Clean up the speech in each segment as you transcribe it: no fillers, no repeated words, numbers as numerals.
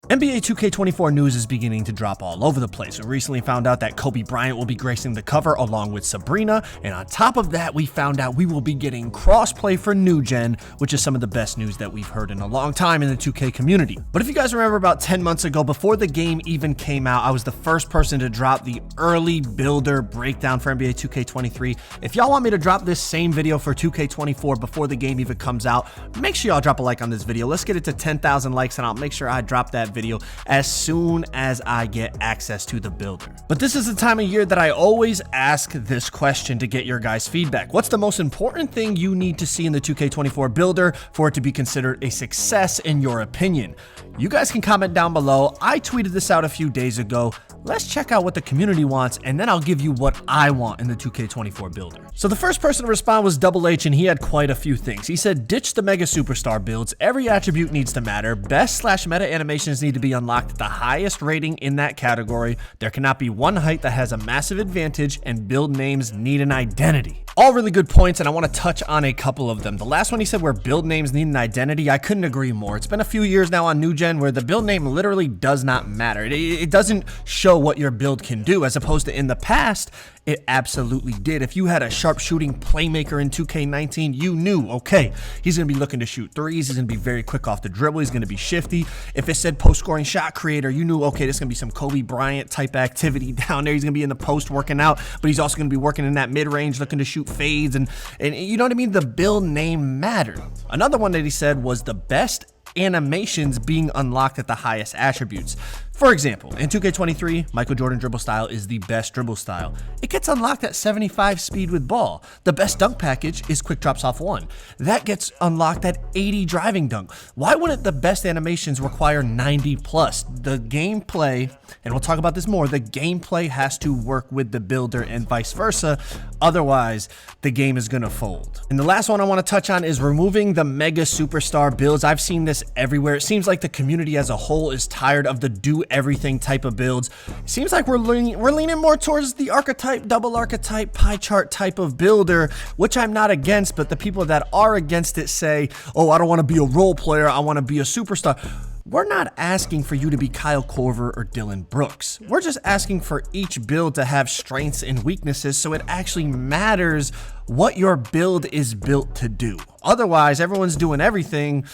NBA 2K24 news is beginning to drop all over the place. We recently found out that Kobe Bryant will be gracing the cover along with Sabrina, and on top of that, we found out we will be getting crossplay for New Gen, which is some of the best news that we've heard in a long time in the 2K community. But if you guys remember, about 10 months ago, before the game even came out, I was the first person to drop the early builder breakdown for NBA 2K23. If y'all want me to drop this same video for 2K24 before the game even comes out, make sure y'all drop a like on this video. Let's get it to 10,000 likes, and I'll make sure I drop that video as soon as I get access to the builder. But this is the time of year that I always ask this question to get your guys' feedback. What's the most important thing you need to see in the 2K24 builder for it to be considered a success in your opinion? You guys can comment down below. I tweeted this out a few days ago. Let's check out what the community wants, and then I'll give you what I want in the 2K24 builder. So the first person to respond was Double H, and he had quite a few things. He said, ditch the mega superstar builds. Every attribute needs to matter. Best/meta animations need to be unlocked at the highest rating in that category. There cannot be one height that has a massive advantage, and build names need an identity. All really good points, and I want to touch on a couple of them. The last one he said, where build names need an identity, I couldn't agree more. It's been a few years now on New Gen where the build name literally does not matter. It doesn't show what your build can do, as opposed to in the past, it absolutely did. If you had a sharpshooting playmaker in 2K19, you knew, okay, he's going to be looking to shoot threes. He's going to be very quick off the dribble. He's going to be shifty. If it said post-scoring shot creator, you knew, okay, there's going to be some Kobe Bryant type activity down there. He's going to be in the post working out, but he's also going to be working in that mid-range looking to shoot fades. And you know what I mean? The build name mattered. Another one that he said was the best animations being unlocked at the highest attributes. For example, in 2K23, Michael Jordan dribble style is the best dribble style. It gets unlocked at 75 speed with ball. The best dunk package is quick drops off one. That gets unlocked at 80 driving dunk. Why wouldn't the best animations require 90 plus? The gameplay, and we'll talk about this more, the gameplay has to work with the builder and vice versa. Otherwise, the game is going to fold. And the last one I want to touch on is removing the mega superstar builds. I've seen this everywhere. It seems like the community as a whole is tired of the do everything type of builds. It seems like we're leaning more towards the archetype, double archetype, pie chart type of builder, which I'm not against, but the people that are against it say, oh, I don't want to be a role player, I want to be a superstar. We're not asking for you to be Kyle Korver or Dylan Brooks. We're just asking for each build to have strengths and weaknesses, so it actually matters what your build is built to do. Otherwise, everyone's doing everything,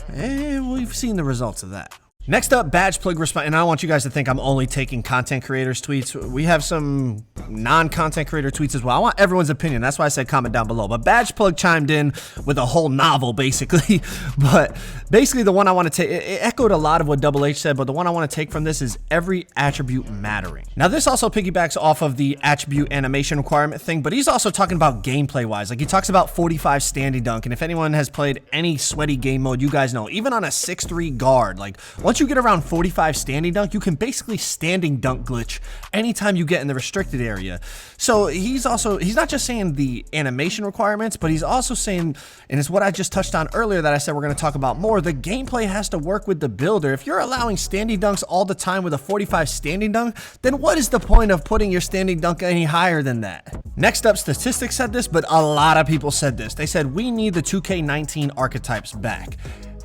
and we've seen the results of that. Next up, Badge Plug response, and I don't want you guys to think I'm only taking content creators' tweets. We have some non-content creator tweets as well. I want everyone's opinion. That's why I said comment down below. But Badge Plug chimed in with a whole novel, basically. But basically, the one I want to take, it echoed a lot of what Double H said, but the one I want to take from this is every attribute mattering. Now, this also piggybacks off of the attribute animation requirement thing, but he's also talking about gameplay-wise. Like, he talks about 45 standing dunk, and if anyone has played any sweaty game mode, you guys know, even on a 6'3" guard, like, once you get around 45 standing dunk, you can basically standing dunk glitch anytime you get in the restricted area. So he's not just saying the animation requirements, but he's also saying, and it's what I just touched on earlier that I said we're going to talk about more, the gameplay has to work with the builder. If you're allowing standing dunks all the time with a 45 standing dunk, then what is the point of putting your standing dunk any higher than that? Next up, Statistics said this, but a lot of people said this. They said we need the 2K19 archetypes back.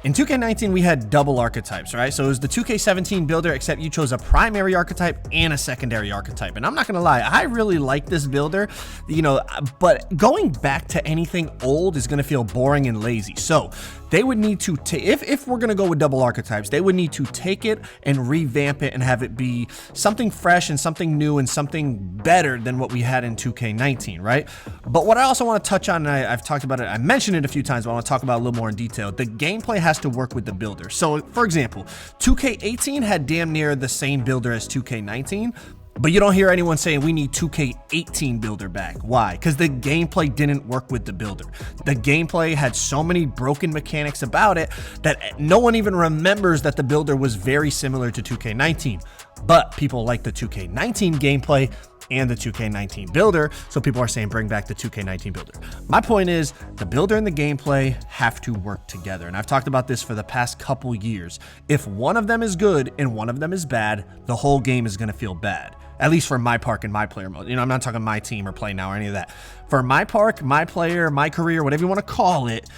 In 2K19, we had double archetypes, right? So it was the 2K17 builder, except you chose a primary archetype and a secondary archetype. And I'm not gonna lie, I really like this builder, you know, but going back to anything old is gonna feel boring and lazy. So they would need to if we're gonna go with double archetypes, they would need to take it and revamp it and have it be something fresh and something new and something better than what we had in 2K19, right? But what I also want to touch on, and I've talked about it, I mentioned it a few times, but I want to talk about it a little more in detail. The gameplay has to work with the builder. So for example, 2K18 had damn near the same builder as 2K19, but you don't hear anyone saying we need 2K18 builder back. Why? Because the gameplay didn't work with the builder. The gameplay had so many broken mechanics about it that no one even remembers that the builder was very similar to 2K19. But people like the 2K19 gameplay and the 2K19 builder, so people are saying bring back the 2K19 builder. My point is the builder and the gameplay have to work together, and I've talked about this for the past couple years. If one of them is good and one of them is bad, the whole game is going to feel bad. At least for my park and my player mode. You know, I'm not talking my team or play now or any of that. For my park, my player, my career, whatever you want to call it,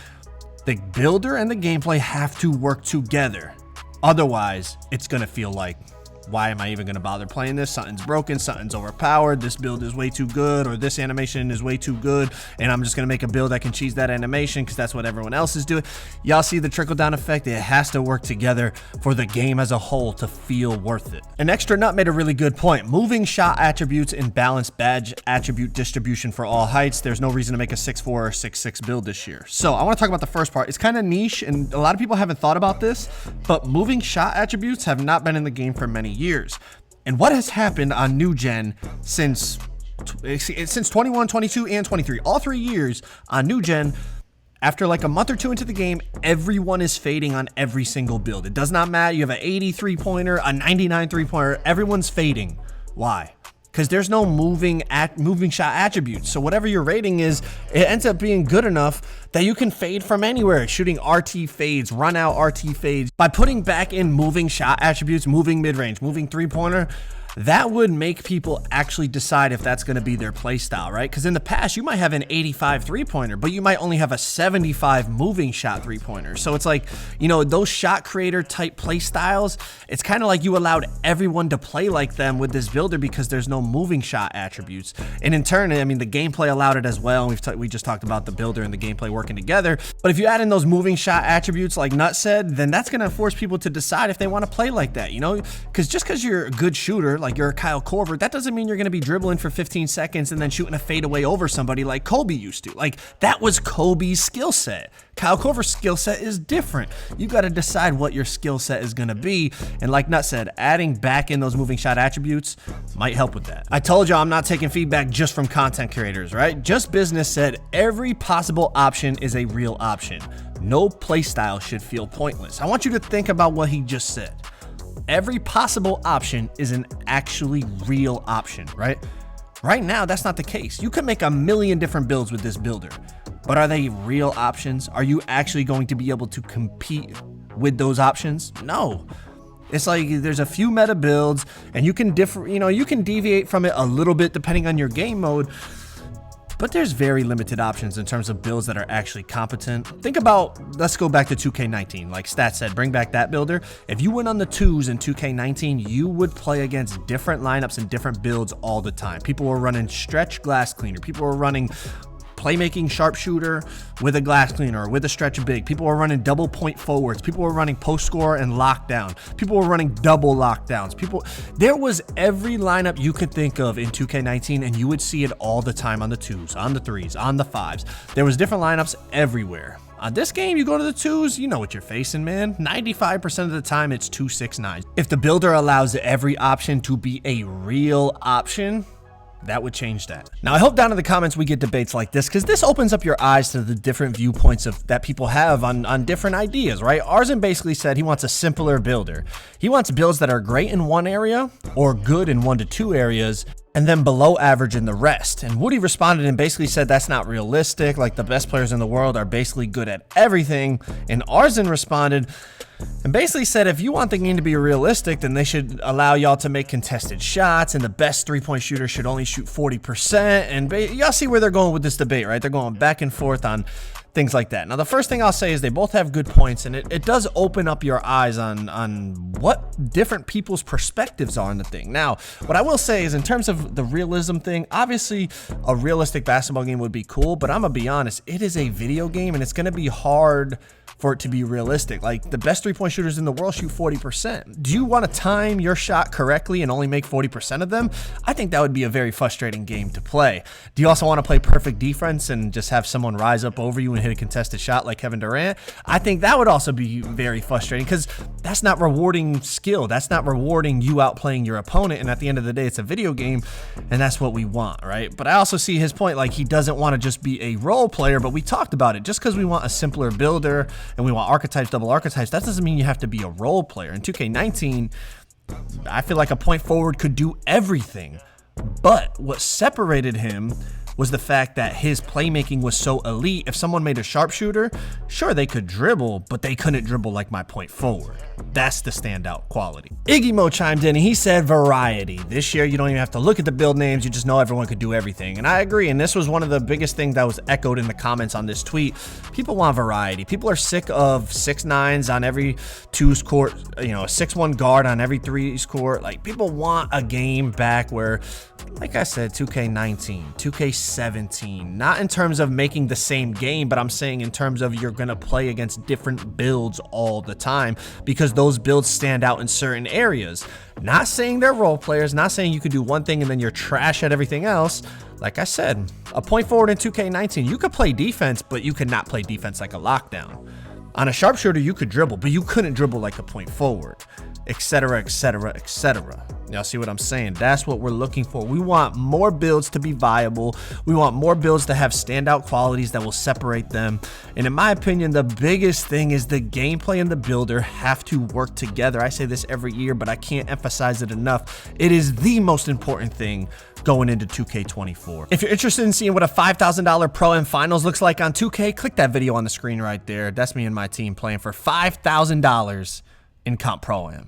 the builder and the gameplay have to work together. Otherwise, it's going to feel like, why am I even going to bother playing this? Something's broken, something's overpowered, this build is way too good, or this animation is way too good, and I'm just going to make a build that can cheese that animation because that's what everyone else is doing. Y'all see the trickle-down effect? It has to work together for the game as a whole to feel worth it. An extra nut made a really good point. Moving shot attributes and balanced badge attribute distribution for all heights. There's no reason to make a 6'4 or 6'6 build this year. So I want to talk about the first part. It's kind of niche, and a lot of people haven't thought about this, but moving shot attributes have not been in the game for many years. And what has happened on new gen since 21, 22, and 23, all 3 years on new gen, after like a month or two into the game, everyone is fading on every single build. It does not matter. You have an 80 3-pointer, a 99 3-pointer, everyone's fading. Why? Because there's no moving shot attributes. So whatever your rating is, it ends up being good enough that you can fade from anywhere, shooting RT fades, run out RT fades. By putting back in moving shot attributes, moving mid-range, moving 3-pointer, that would make people actually decide if that's going to be their play style, right? Because in the past, you might have an 85 3-pointer, but you might only have a 75 moving shot 3-pointer. So it's like, you know, those shot creator type play styles, it's kind of like you allowed everyone to play like them with this builder because there's no moving shot attributes. And in turn, I mean, the gameplay allowed it as well. We just talked about the builder and the gameplay working together. But if you add in those moving shot attributes like Nut said, then that's going to force people to decide if they want to play like that, you know? Because just because you're a good shooter, like you're a Kyle Korver, that doesn't mean you're going to be dribbling for 15 seconds and then shooting a fadeaway over somebody like Kobe used to. Like, that was Kobe's skill set. Kyle Korver's skill set is different. You got to decide what your skill set is going to be. And like Nut said, adding back in those moving shot attributes might help with that. I told you I'm not taking feedback just from content creators, right? Just Business said every possible option is a real option. No playstyle should feel pointless. I want you to think about what he just said. Every possible option is an actually real option, right? Right now, that's not the case. You could make a million different builds with this builder, but are they real options? Are you actually going to be able to compete with those options? No. It's like there's a few meta builds and you can you can deviate from it a little bit depending on your game mode, but there's very limited options in terms of builds that are actually competent. Think about, let's go back to 2K19. Like Stat said, bring back that builder. If you went on the 2s in 2K19, you would play against different lineups and different builds all the time. People were running stretch glass cleaner. People were running playmaking sharpshooter with a glass cleaner or with a stretch big. People were running double point forwards. People were running post score and lockdown. People were running double lockdowns. There was every lineup you could think of in 2K19, and you would see it all the time on the 2s, on the 3s, on the 5s. There was different lineups everywhere. On this game, you go to the 2s, you know what you're facing, man. 95% of the time, it's 2-6-9. If the builder allows every option to be a real option, that would change that. Now, I hope down in the comments we get debates like this, because this opens up your eyes to the different viewpoints that people have on different ideas, right? Arzen basically said he wants a simpler builder. He wants builds that are great in one area or good in 1 to 2 areas, and then below average in the rest. And Woody responded and basically said that's not realistic. Like, the best players in the world are basically good at everything. And Arzen responded and basically said if you want the game to be realistic, then they should allow y'all to make contested shots, and the best 3-point shooter should only shoot 40%. And y'all see where they're going with this debate, right? They're going back and forth on things like that. Now, the first thing I'll say is they both have good points, and it does open up your eyes on what different people's perspectives are on the thing. Now, what I will say is in terms of the realism thing, obviously a realistic basketball game would be cool, but I'm gonna be honest, it is a video game, and it's gonna be hard for it to be realistic. Like, the best 3-point shooters in the world shoot 40%. Do you want to time your shot correctly and only make 40% of them? I think that would be a very frustrating game to play. Do you also want to play perfect defense and just have someone rise up over you and hit a contested shot like Kevin Durant? I think that would also be very frustrating, because that's not rewarding skill. That's not rewarding you outplaying your opponent. And at the end of the day, it's a video game, and that's what we want, right? But I also see his point. Like, he doesn't want to just be a role player, but we talked about it. Just because we want a simpler builder and we want archetypes, double archetypes, that doesn't mean you have to be a role player. In 2K19, I feel like a point forward could do everything. But what separated him was the fact that his playmaking was so elite. If someone made a sharpshooter, sure, they could dribble, but they couldn't dribble like my point forward. That's the standout quality. Iggy Mo chimed in and he said variety. This year, you don't even have to look at the build names. You just know everyone could do everything. And I agree. And this was one of the biggest things that was echoed in the comments on this tweet. People want variety. People are sick of 6'9s on every 2's court, you know, a 6'1 guard on every 3's court. Like, people want a game back where, like I said, 2K19, 2K17, not in terms of making the same game, but I'm saying in terms of you're going to play against different builds all the time because those builds stand out in certain areas. Not saying they're role players, not saying you could do one thing and then you're trash at everything else. Like I said, a point forward in 2K19, you could play defense, but you could not play defense like a lockdown. On a sharpshooter, you could dribble, but you couldn't dribble like a point forward, etc., etc., etc. Y'all see what I'm saying? That's what we're looking for. We want more builds to be viable. We want more builds to have standout qualities that will separate them. And in my opinion, the biggest thing is the gameplay and the builder have to work together. I say this every year, but I can't emphasize it enough. It is the most important thing going into 2K24. If you're interested in seeing what a $5,000 Pro Am Finals looks like on 2K, click that video on the screen right there. That's me and my team playing for $5,000 in Comp Pro Am.